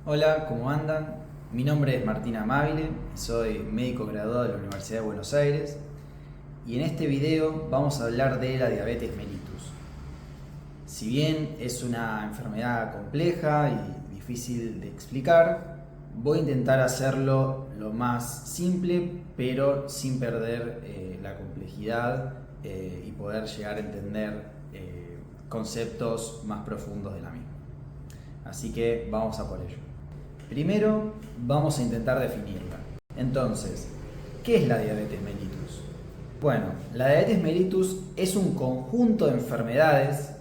Hola, ¿cómo andan? Mi nombre es Martín Amabile, soy médico graduado de la Universidad de Buenos Aires y en este video vamos a hablar de la diabetes mellitus. Si bien es una enfermedad compleja y difícil de explicar, voy a intentar hacerlo lo más simple pero sin perder la complejidad y poder llegar a entender conceptos más profundos de la misma. Así que vamos a por ello. Primero vamos a intentar definirla. Entonces, ¿qué es la diabetes mellitus? Bueno, la diabetes mellitus es un conjunto de enfermedades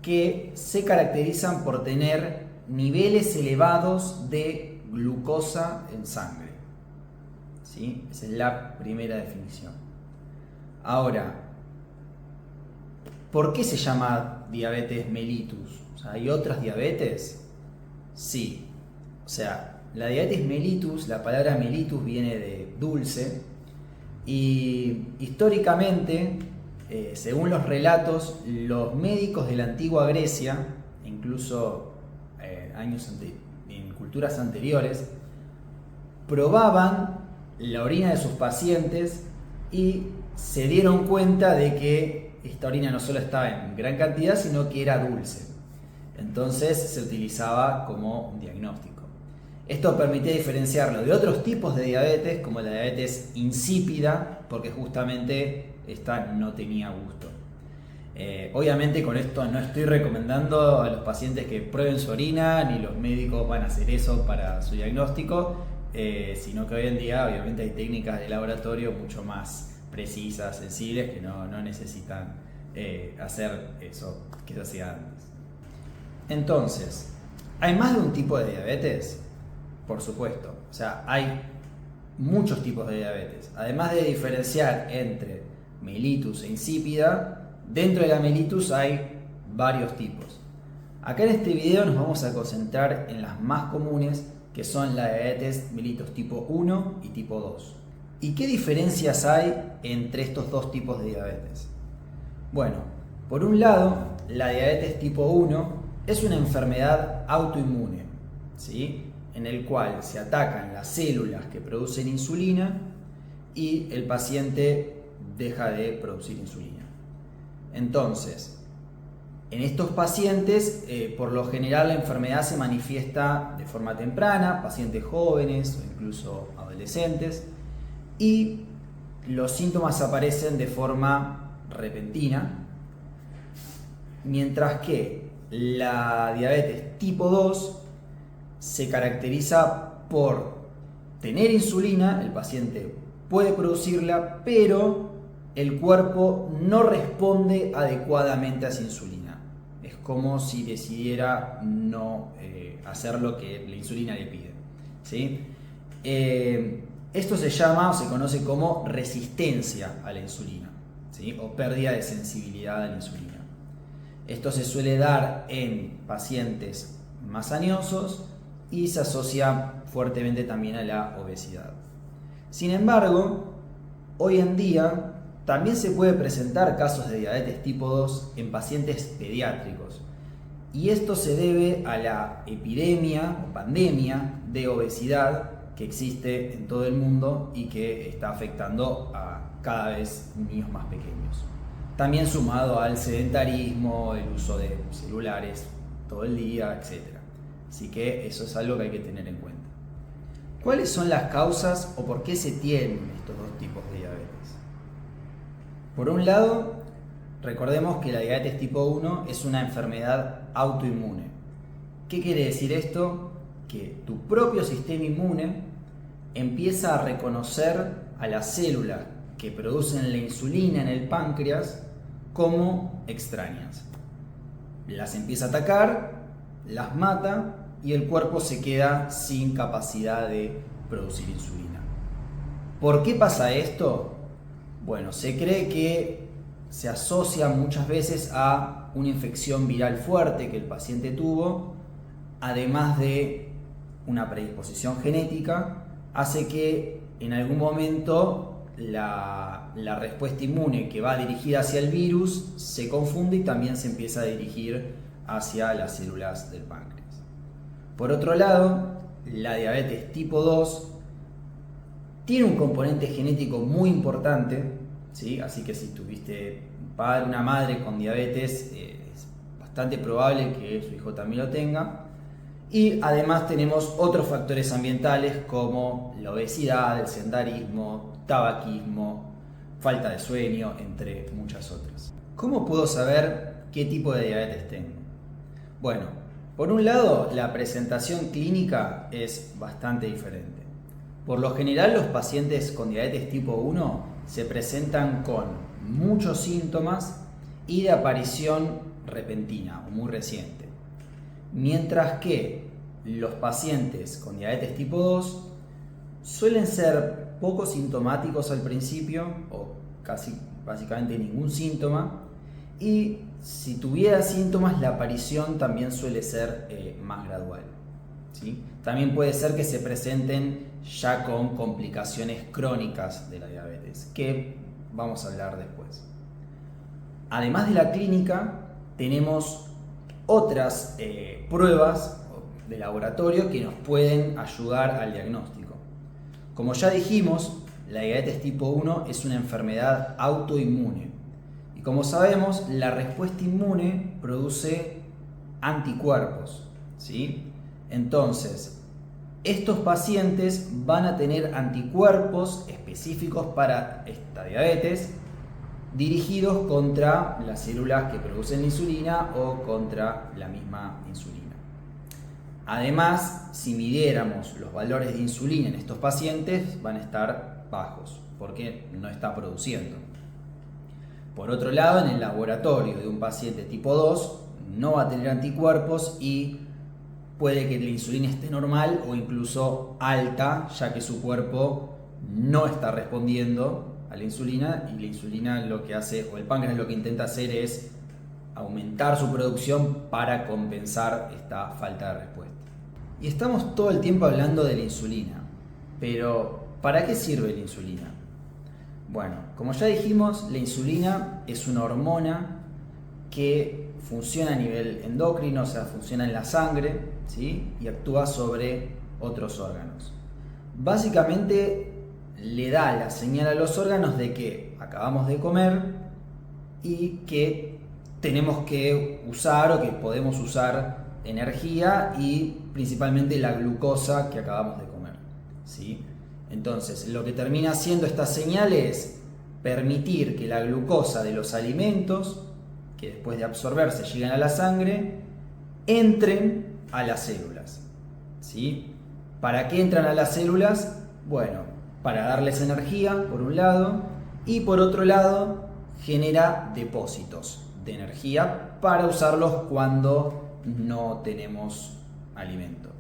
que se caracterizan por tener niveles elevados de glucosa en sangre. ¿Sí? Esa es la primera definición. Ahora, ¿por qué se llama diabetes mellitus? O sea, ¿hay otras diabetes? Sí. O sea, la diabetes mellitus, la palabra mellitus viene de dulce y históricamente, según los relatos, los médicos de la antigua Grecia, incluso en culturas anteriores, probaban la orina de sus pacientes y se dieron cuenta de que esta orina no solo estaba en gran cantidad, sino que era dulce. Entonces se utilizaba como un diagnóstico. Esto permitía diferenciarlo de otros tipos de diabetes, como la diabetes insípida, porque justamente esta no tenía gusto. Obviamente con esto no estoy recomendando a los pacientes que prueben su orina, ni los médicos van a hacer eso para su diagnóstico, sino que hoy en día obviamente hay técnicas de laboratorio mucho más precisas, sensibles, que no necesitan hacer eso que se hacía antes. Entonces, ¿hay más de un tipo de diabetes? Por supuesto, o sea, hay muchos tipos de diabetes. Además de diferenciar entre mellitus e insípida, dentro de la mellitus hay varios tipos. Acá en este video nos vamos a concentrar en las más comunes, que son la diabetes mellitus tipo 1 y tipo 2. ¿Y qué diferencias hay entre estos dos tipos de diabetes? Bueno, por un lado, la diabetes tipo 1 es una enfermedad autoinmune, ¿sí? En el cual se atacan las células que producen insulina y el paciente deja de producir insulina. Entonces, en estos pacientes, por lo general la enfermedad se manifiesta de forma temprana, pacientes jóvenes o incluso adolescentes, y los síntomas aparecen de forma repentina, mientras que la diabetes tipo 2 se caracteriza por tener insulina, el paciente puede producirla, pero el cuerpo no responde adecuadamente a esa insulina. Es como si decidiera no hacer lo que la insulina le pide, ¿sí? Esto se llama o se conoce como resistencia a la insulina, ¿sí? O pérdida de sensibilidad a la insulina. Esto se suele dar en pacientes más añosos y se asocia fuertemente también a la obesidad. Sin embargo, hoy en día también se puede presentar casos de diabetes tipo 2 en pacientes pediátricos, y esto se debe a la epidemia o pandemia de obesidad que existe en todo el mundo y que está afectando a cada vez niños más pequeños. También sumado al sedentarismo, el uso de celulares todo el día, etc. Así que eso es algo que hay que tener en cuenta. ¿Cuáles son las causas o por qué se tienen estos dos tipos de diabetes? Por un lado, recordemos que la diabetes tipo 1 es una enfermedad autoinmune. ¿Qué quiere decir esto? Que tu propio sistema inmune empieza a reconocer a las células que producen la insulina en el páncreas como extrañas. Las empieza a atacar, las mata y el cuerpo se queda sin capacidad de producir insulina. ¿Por qué pasa esto? Bueno, se cree que se asocia muchas veces a una infección viral fuerte que el paciente tuvo, además de una predisposición genética, hace que en algún momento la respuesta inmune que va dirigida hacia el virus se confunde y también se empieza a dirigir hacia las células del páncreas. Por otro lado, la diabetes tipo 2 tiene un componente genético muy importante, ¿sí? Así que si tuviste un padre o una madre con diabetes, es bastante probable que su hijo también lo tenga. Y además tenemos otros factores ambientales como la obesidad, el sedentarismo, tabaquismo, falta de sueño, entre muchas otras. ¿Cómo puedo saber qué tipo de diabetes tengo? Bueno, por un lado, la presentación clínica es bastante diferente. Por lo general, los pacientes con diabetes tipo 1 se presentan con muchos síntomas y de aparición repentina o muy reciente. Mientras que los pacientes con diabetes tipo 2 suelen ser poco sintomáticos al principio o casi básicamente ningún síntoma, y si tuviera síntomas la aparición también suele ser más gradual, ¿sí? También puede ser que se presenten ya con complicaciones crónicas de la diabetes, que vamos a hablar después. Además de la clínica, tenemos otras pruebas de laboratorio que nos pueden ayudar al diagnóstico. Como ya dijimos, la diabetes tipo 1 es una enfermedad autoinmune. Y como sabemos, la respuesta inmune produce anticuerpos, ¿sí? Entonces, estos pacientes van a tener anticuerpos específicos para esta diabetes, dirigidos contra las células que producen insulina o contra la misma insulina. Además, si midiéramos los valores de insulina en estos pacientes, van a estar bajos, porque no está produciendo. Por otro lado, en el laboratorio de un paciente tipo 2, no va a tener anticuerpos y puede que la insulina esté normal o incluso alta, ya que su cuerpo no está respondiendo a la insulina, y la insulina lo que hace, o el páncreas lo que intenta hacer es aumentar su producción para compensar esta falta de respuesta. Y estamos todo el tiempo hablando de la insulina, pero ¿para qué sirve la insulina? Bueno, como ya dijimos, la insulina es una hormona que funciona a nivel endocrino, o sea, funciona en la sangre, ¿sí? Y actúa sobre otros órganos. Básicamente le da la señal a los órganos de que acabamos de comer y que tenemos que usar o que podemos usar energía, y principalmente la glucosa que acabamos de comer, ¿sí? Entonces, lo que termina haciendo esta señal es permitir que la glucosa de los alimentos, que después de absorberse llegan a la sangre, entren a las células, ¿sí? ¿Para qué entran a las células? Bueno, para darles energía, por un lado, y por otro lado, genera depósitos de energía para usarlos cuando no tenemos alimento.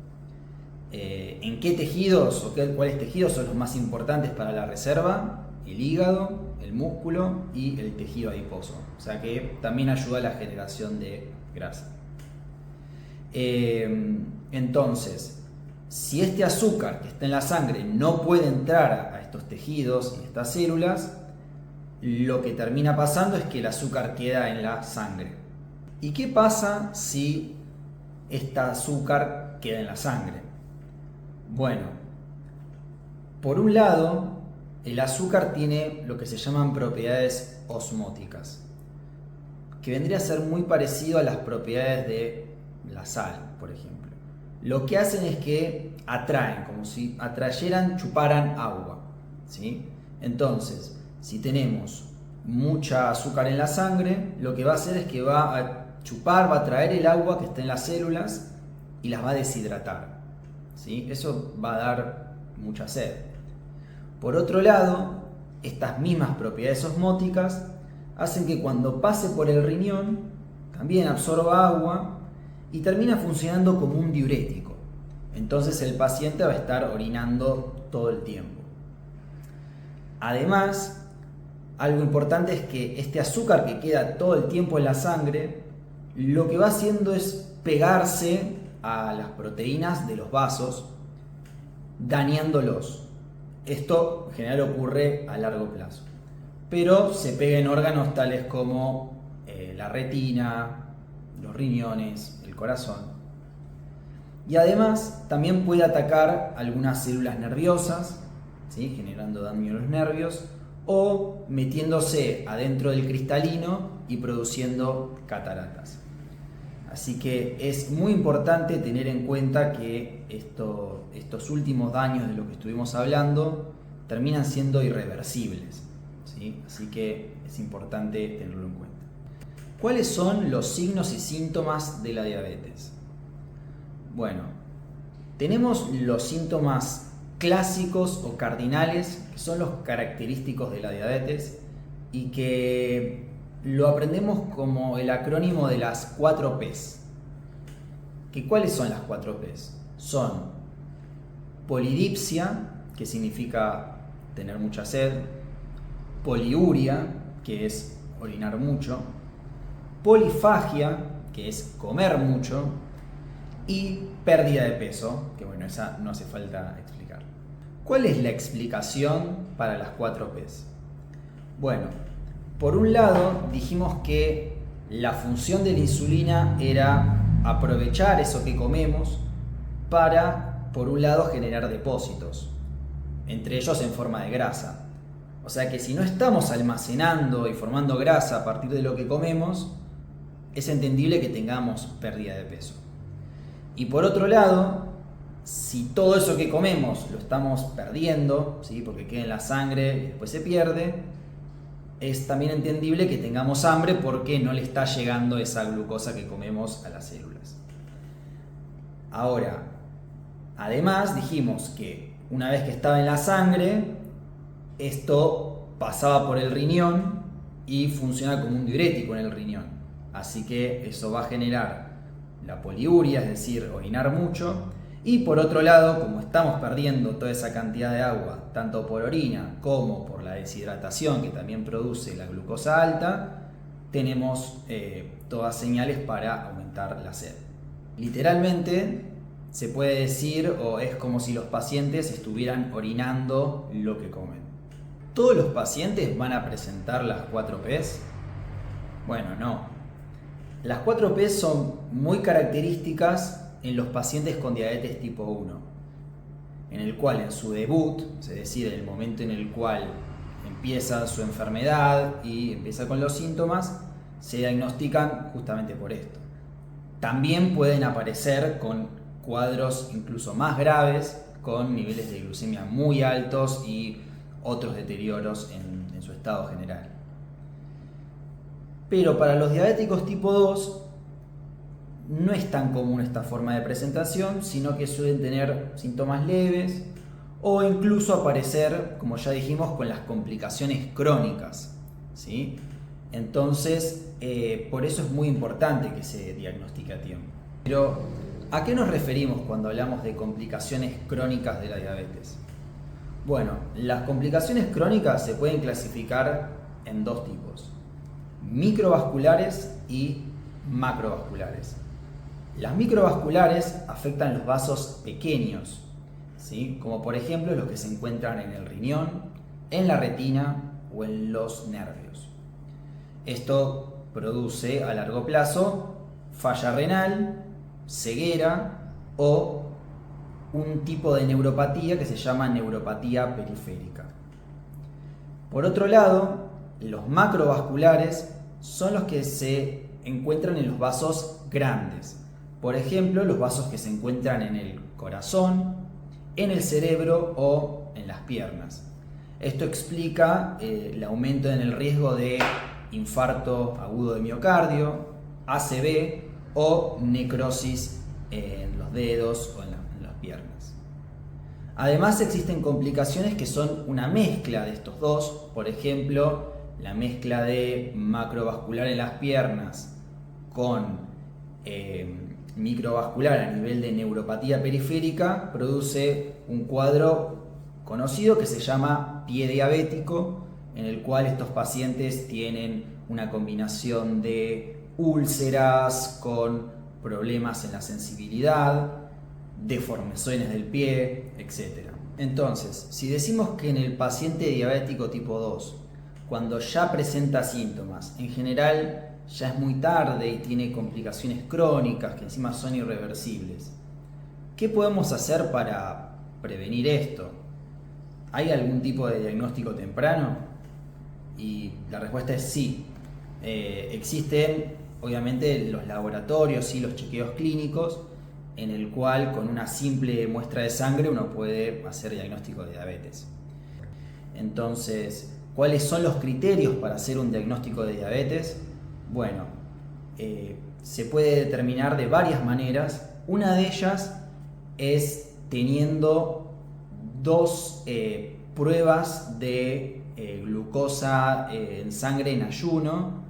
¿En qué tejidos o cuáles tejidos son los más importantes para la reserva? El hígado, el músculo y el tejido adiposo. O sea que también ayuda a la generación de grasa. Entonces, si este azúcar que está en la sangre no puede entrar a estos tejidos y estas células, lo que termina pasando es que el azúcar queda en la sangre. ¿Y qué pasa si este azúcar queda en la sangre? Bueno, por un lado, el azúcar tiene lo que se llaman propiedades osmóticas, que vendría a ser muy parecido a las propiedades de la sal, por ejemplo. Lo que hacen es que atraen, como si atrayeran, chuparan agua, ¿sí? Entonces, si tenemos mucha azúcar en la sangre, lo que va a hacer es que va a chupar, va a atraer el agua que está en las células y las va a deshidratar, ¿sí? Eso va a dar mucha sed. Por otro lado, estas mismas propiedades osmóticas hacen que cuando pase por el riñón también absorba agua y termina funcionando como un diurético. Entonces el paciente va a estar orinando todo el tiempo. Además, algo importante es que este azúcar que queda todo el tiempo en la sangre, lo que va haciendo es pegarse a las proteínas de los vasos, dañándolos. Esto en general ocurre a largo plazo, pero se pega en órganos tales como la retina, los riñones, el corazón. y además también puede atacar algunas células nerviosas, ¿sí? Generando daño a los nervios, o metiéndose adentro del cristalino y produciendo cataratas. Así que es muy importante tener en cuenta que estos últimos daños de lo que estuvimos hablando terminan siendo irreversibles, ¿sí? Así que es importante tenerlo en cuenta. ¿Cuáles son los signos y síntomas de la diabetes? Bueno, tenemos los síntomas clásicos o cardinales, que son los característicos de la diabetes y que lo aprendemos como el acrónimo de las 4 P's. ¿Cuáles son las 4 P's? Son polidipsia, que significa tener mucha sed, poliuria, que es orinar mucho, polifagia, que es comer mucho, y pérdida de peso, que bueno, esa no hace falta explicar. ¿Cuál es la explicación para las 4 P's? Bueno, por un lado dijimos que la función de la insulina era aprovechar eso que comemos para, por un lado, generar depósitos, entre ellos en forma de grasa. O sea que si no estamos almacenando y formando grasa a partir de lo que comemos, es entendible que tengamos pérdida de peso. Y por otro lado, si todo eso que comemos lo estamos perdiendo, ¿sí? Porque queda en la sangre y después se pierde, es también entendible que tengamos hambre porque no le está llegando esa glucosa que comemos a las células. Ahora, además dijimos que una vez que estaba en la sangre, esto pasaba por el riñón y funciona como un diurético en el riñón. Así que eso va a generar la poliuria, es decir, orinar mucho. Y por otro lado, como estamos perdiendo toda esa cantidad de agua, tanto por orina como por la deshidratación que también produce la glucosa alta, tenemos todas señales para aumentar la sed. Literalmente se puede decir, o es como si los pacientes estuvieran orinando lo que comen. ¿Todos los pacientes van a presentar las 4 P's? Bueno, no. Las 4 P's son muy características en los pacientes con diabetes tipo 1, en el cual en su debut, es decir, en el momento en el cual empieza su enfermedad y empieza con los síntomas, se diagnostican justamente por esto. También pueden aparecer con cuadros incluso más graves, con niveles de glucemia muy altos y otros deterioros en su estado general. Pero para los diabéticos tipo 2 no es tan común esta forma de presentación, sino que suelen tener síntomas leves o incluso aparecer, como ya dijimos, con las complicaciones crónicas, ¿sí? Entonces, por eso es muy importante que se diagnostique a tiempo. Pero, ¿a qué nos referimos cuando hablamos de complicaciones crónicas de la diabetes? Bueno, las complicaciones crónicas se pueden clasificar en 2 tipos: microvasculares y macrovasculares. Las microvasculares afectan los vasos pequeños, ¿sí? Como por ejemplo los que se encuentran en el riñón, en la retina o en los nervios. Esto produce a largo plazo falla renal, ceguera o un tipo de neuropatía que se llama neuropatía periférica. Por otro lado, los macrovasculares son los que se encuentran en los vasos grandes. Por ejemplo, los vasos que se encuentran en el corazón, en el cerebro o en las piernas. Esto explica el aumento en el riesgo de infarto agudo de miocardio, ACV o necrosis en los dedos o en las piernas. Además, existen complicaciones que son una mezcla de estos dos, por ejemplo, la mezcla de macrovascular en las piernas con microvascular a nivel de neuropatía periférica produce un cuadro conocido que se llama pie diabético, en el cual estos pacientes tienen una combinación de úlceras con problemas en la sensibilidad, deformaciones del pie, etc. Entonces, si decimos que en el paciente diabético tipo 2, cuando ya presenta síntomas, en general ya es muy tarde y tiene complicaciones crónicas que encima son irreversibles, ¿Qué podemos hacer para prevenir esto? ¿Hay algún tipo de diagnóstico temprano? Y la respuesta es sí. Existen obviamente los laboratorios y los chequeos clínicos en el cual con una simple muestra de sangre uno puede hacer diagnóstico de diabetes. Entonces, ¿cuáles son los criterios para hacer un diagnóstico de diabetes? Bueno, se puede determinar de varias maneras. Una de ellas es teniendo dos pruebas de glucosa en sangre en ayuno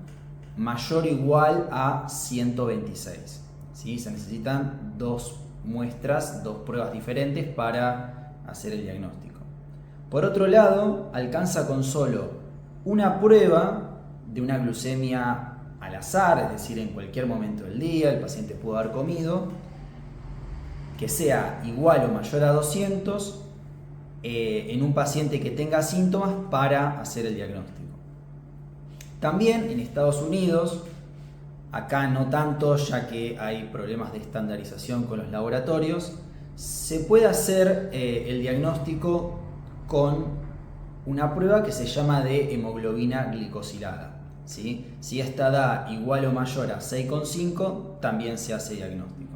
mayor o igual a 126. ¿Sí? Se necesitan dos muestras, dos pruebas diferentes para hacer el diagnóstico. Por otro lado, alcanza con solo una prueba de una glucemia al azar, es decir, en cualquier momento del día el paciente pudo haber comido, que sea igual o mayor a 200 en un paciente que tenga síntomas para hacer el diagnóstico. También en Estados Unidos, acá no tanto ya que hay problemas de estandarización con los laboratorios, se puede hacer el diagnóstico con una prueba que se llama de hemoglobina glicosilada. ¿Sí? Si esta da igual o mayor a 6,5, también se hace diagnóstico.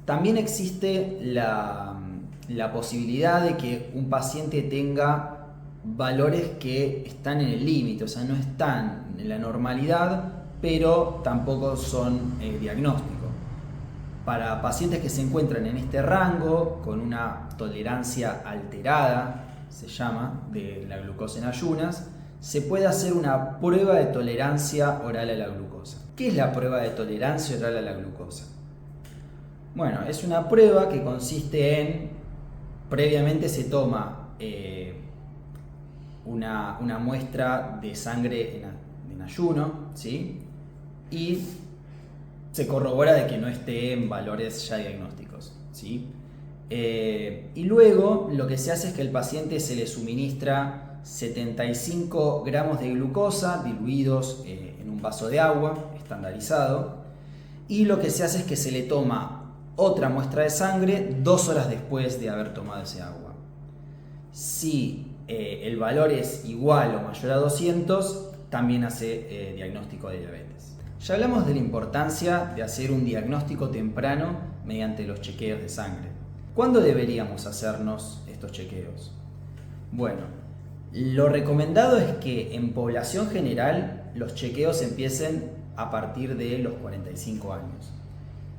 También existe la posibilidad de que un paciente tenga valores que están en el límite, o sea, no están en la normalidad, pero tampoco son diagnóstico. Para pacientes que se encuentran en este rango, con una tolerancia alterada, se llama, de la glucosa en ayunas, se puede hacer una prueba de tolerancia oral a la glucosa. ¿Qué es la prueba de tolerancia oral a la glucosa? Bueno, es una prueba que consiste en, previamente se toma una muestra de sangre en ayuno, ¿sí? Y se corrobora de que no esté en valores ya diagnósticos, ¿sí? Y luego lo que se hace es que al paciente se le suministra 75 gramos de glucosa diluidos en un vaso de agua estandarizado, y lo que se hace es que se le toma otra muestra de sangre 2 horas después de haber tomado ese agua. Si el valor es igual o mayor a 200, también hace diagnóstico de diabetes. Ya hablamos de la importancia de hacer un diagnóstico temprano mediante los chequeos de sangre. ¿Cuándo deberíamos hacernos estos chequeos? Bueno, lo recomendado es que en población general los chequeos empiecen a partir de los 45 años.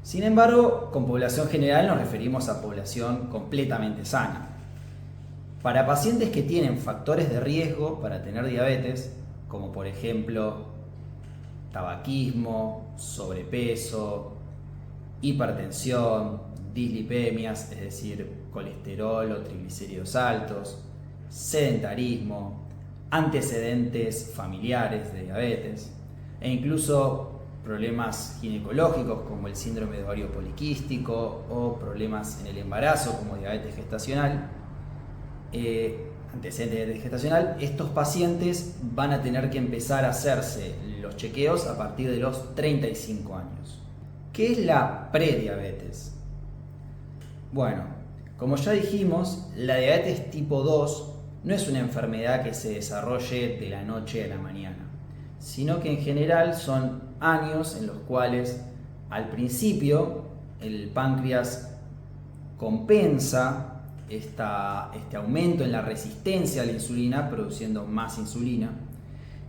Sin embargo, con población general nos referimos a población completamente sana. Para pacientes que tienen factores de riesgo para tener diabetes, como por ejemplo tabaquismo, sobrepeso, hipertensión, dislipemias, es decir, colesterol o triglicéridos altos, sedentarismo, antecedentes familiares de diabetes e incluso problemas ginecológicos como el síndrome de ovario poliquístico o problemas en el embarazo como diabetes gestacional, antecedentes de diabetes gestacional, estos pacientes van a tener que empezar a hacerse los chequeos a partir de los 35 años. ¿Qué es la prediabetes? Bueno, como ya dijimos, la diabetes tipo 2 no es una enfermedad que se desarrolle de la noche a la mañana, sino que en general son años en los cuales al principio el páncreas compensa este aumento en la resistencia a la insulina produciendo más insulina,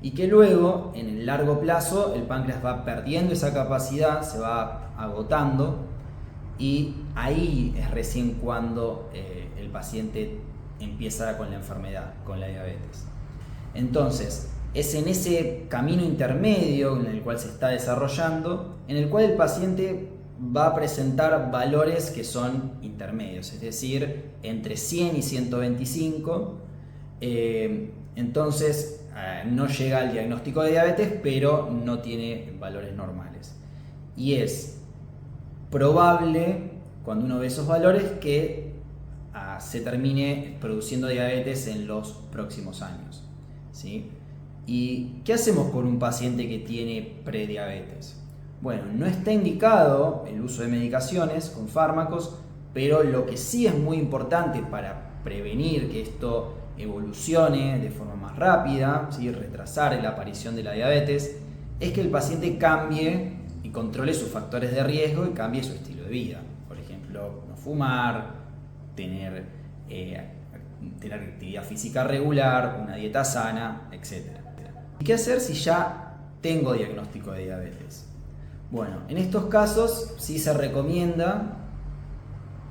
y que luego en el largo plazo el páncreas va perdiendo esa capacidad, se va agotando, y ahí es recién cuando el paciente empieza con la enfermedad, con la diabetes. Entonces, es en ese camino intermedio en el cual se está desarrollando, en el cual el paciente va a presentar valores que son intermedios, es decir, entre 100 y 125. Entonces, no llega al diagnóstico de diabetes, pero no tiene valores normales. Y es probable, cuando uno ve esos valores, que se termine produciendo diabetes en los próximos años, ¿sí? ¿Y qué hacemos con un paciente que tiene prediabetes? Bueno, no está indicado el uso de medicaciones con fármacos, pero lo que sí es muy importante para prevenir que esto evolucione de forma más rápida, ¿sí? Retrasar la aparición de la diabetes, es que el paciente cambie y controle sus factores de riesgo y cambie su estilo de vida. Por ejemplo, no fumar, tener actividad física regular, una dieta sana, etc. ¿Y qué hacer si ya tengo diagnóstico de diabetes? Bueno, en estos casos sí se recomienda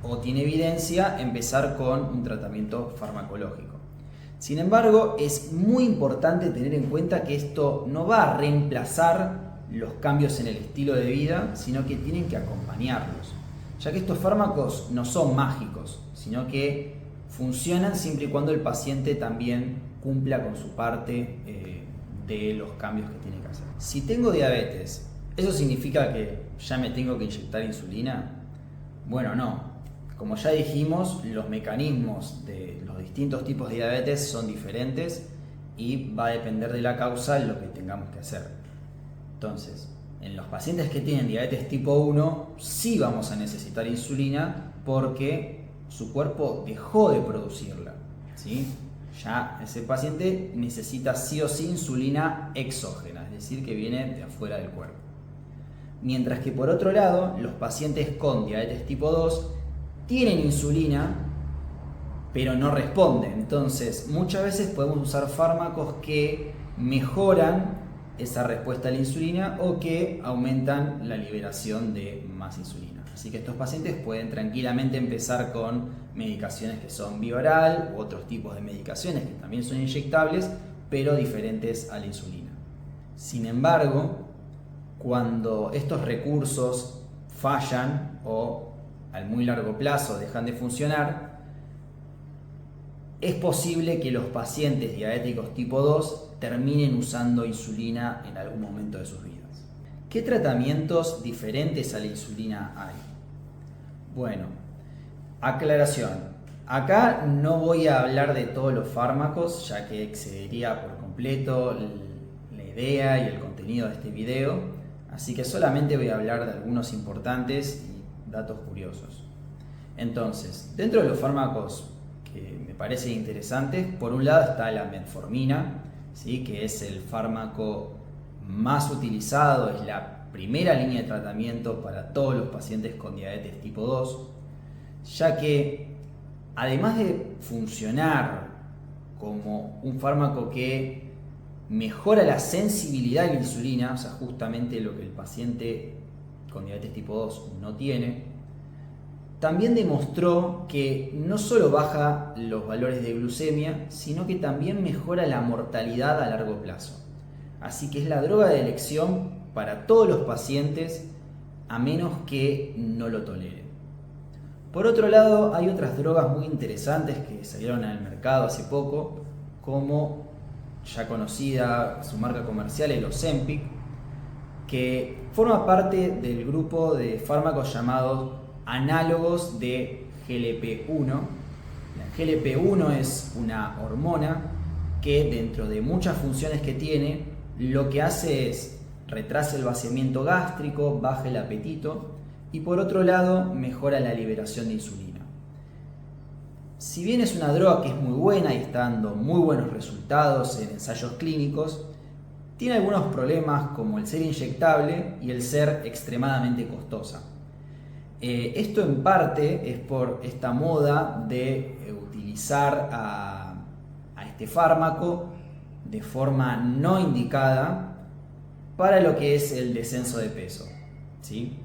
o tiene evidencia empezar con un tratamiento farmacológico. Sin embargo, es muy importante tener en cuenta que esto no va a reemplazar los cambios en el estilo de vida, sino que tienen que acompañarlos, ya que estos fármacos no son mágicos, sino que funcionan siempre y cuando el paciente también cumpla con su parte de los cambios que tiene que hacer. Si tengo diabetes, ¿eso significa que ya me tengo que inyectar insulina? Bueno, no. Como ya dijimos, los mecanismos de los distintos tipos de diabetes son diferentes y va a depender de la causa lo que tengamos que hacer. Entonces, en los pacientes que tienen diabetes tipo 1, sí vamos a necesitar insulina porque su cuerpo dejó de producirla, ¿sí? Ya ese paciente necesita sí o sí insulina exógena, es decir, que viene de afuera del cuerpo. Mientras que por otro lado, los pacientes con diabetes tipo 2 tienen insulina, pero no responden. Entonces, muchas veces podemos usar fármacos que mejoran esa respuesta a la insulina o que aumentan la liberación de más insulina. Así que estos pacientes pueden tranquilamente empezar con medicaciones que son vía oral u otros tipos de medicaciones que también son inyectables, pero diferentes a la insulina. Sin embargo, cuando estos recursos fallan o al muy largo plazo dejan de funcionar, es posible que los pacientes diabéticos tipo 2 terminen usando insulina en algún momento de sus vidas. ¿Qué tratamientos diferentes a la insulina hay? Bueno, aclaración. Acá no voy a hablar de todos los fármacos, ya que excedería por completo la idea y el contenido de este video, así que solamente voy a hablar de algunos importantes y datos curiosos. Entonces, dentro de los fármacos que me parecen interesantes, por un lado está la metformina, ¿sí? Que es el fármaco más utilizado, es la primera línea de tratamiento para todos los pacientes con diabetes tipo 2, ya que además de funcionar como un fármaco que mejora la sensibilidad a la insulina, o sea, justamente lo que el paciente con diabetes tipo 2 no tiene, también demostró que no solo baja los valores de glucemia, sino que también mejora la mortalidad a largo plazo. Así que es la droga de elección para todos los pacientes, a menos que no lo toleren. Por otro lado, hay otras drogas muy interesantes que salieron al mercado hace poco, como ya conocida su marca comercial, el Ozempic, que forma parte del grupo de fármacos llamados análogos de GLP-1. La GLP-1 es una hormona que, dentro de muchas funciones que tiene, lo que hace es retrasa el vaciamiento gástrico, baja el apetito y, por otro lado, mejora la liberación de insulina. Si bien es una droga que es muy buena y está dando muy buenos resultados en ensayos clínicos, tiene algunos problemas como el ser inyectable y el ser extremadamente costosa. Esto en parte es por esta moda de utilizar a este fármaco de forma no indicada para lo que es el descenso de peso, ¿sí?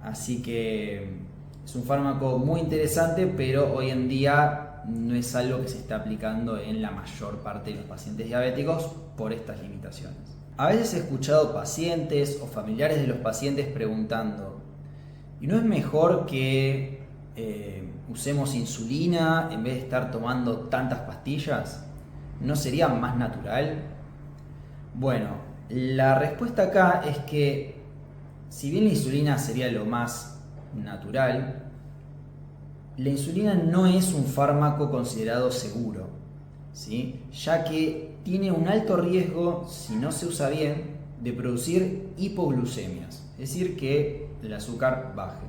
Así que es un fármaco muy interesante, pero hoy en día no es algo que se está aplicando en la mayor parte de los pacientes diabéticos por estas limitaciones. A veces he escuchado pacientes o familiares de los pacientes preguntando: ¿y no es mejor que usemos insulina en vez de estar tomando tantas pastillas? ¿No sería más natural? Bueno, la respuesta acá es que, si bien la insulina sería lo más natural, la insulina no es un fármaco considerado seguro, ¿sí? Ya que tiene un alto riesgo, si no se usa bien, de producir hipoglucemias, es decir, que el azúcar baje.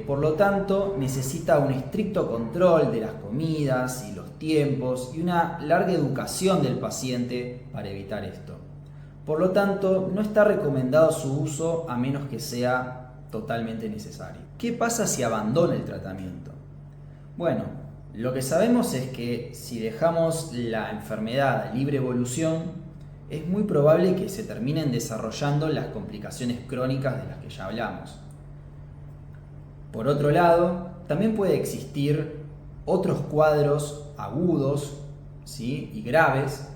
Por lo tanto, necesita un estricto control de las comidas y los tiempos y una larga educación del paciente para evitar esto. Por lo tanto, no está recomendado su uso a menos que sea totalmente necesario. ¿Qué pasa si abandona el tratamiento? Bueno, lo que sabemos es que si dejamos la enfermedad a libre evolución, es muy probable que se terminen desarrollando las complicaciones crónicas de las que ya hablamos. Por otro lado, también puede existir otros cuadros agudos, ¿sí?, y graves,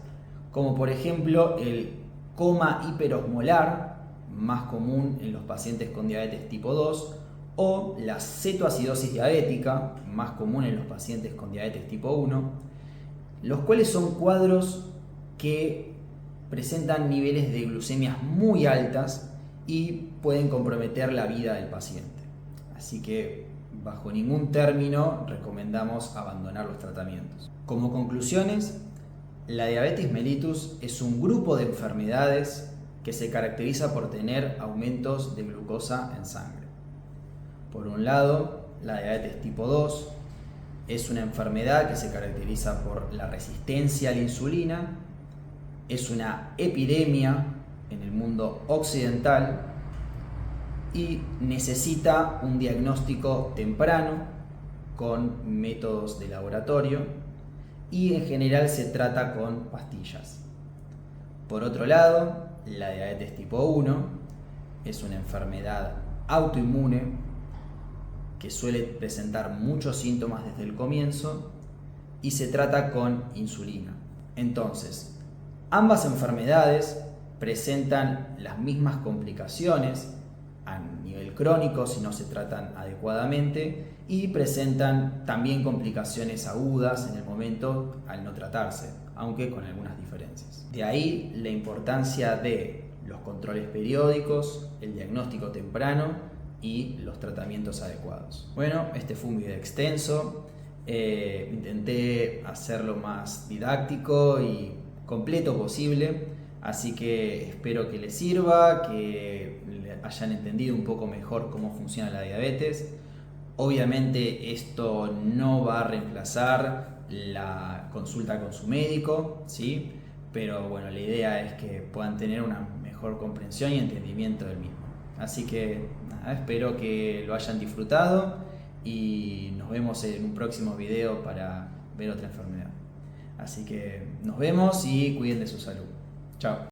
como por ejemplo el coma hiperosmolar, más común en los pacientes con diabetes tipo 2, o la cetoacidosis diabética, más común en los pacientes con diabetes tipo 1, los cuales son cuadros que presentan niveles de glucemias muy altas y pueden comprometer la vida del paciente. Así que bajo ningún término recomendamos abandonar los tratamientos. Como conclusiones, la diabetes mellitus es un grupo de enfermedades que se caracteriza por tener aumentos de glucosa en sangre. Por un lado, la diabetes tipo 2 es una enfermedad que se caracteriza por la resistencia a la insulina, es una epidemia en el mundo occidental y necesita un diagnóstico temprano con métodos de laboratorio y en general se trata con pastillas. Por otro lado, la diabetes tipo 1 es una enfermedad autoinmune que suele presentar muchos síntomas desde el comienzo y se trata con insulina. Entonces, ambas enfermedades presentan las mismas complicaciones a nivel crónico si no se tratan adecuadamente y presentan también complicaciones agudas en el momento al no tratarse, aunque con algunas diferencias. De ahí la importancia de los controles periódicos, el diagnóstico temprano y los tratamientos adecuados. Bueno, este fue un video extenso, intenté hacerlo más didáctico y completo posible, así que espero que les sirva, que hayan entendido un poco mejor cómo funciona la diabetes. Obviamente esto no va a reemplazar la consulta con su médico, ¿sí? Pero bueno, la idea es que puedan tener una mejor comprensión y entendimiento del mismo. Así que nada, espero que lo hayan disfrutado y nos vemos en un próximo video para ver otra enfermedad. Así que nos vemos y cuiden de su salud. Chao.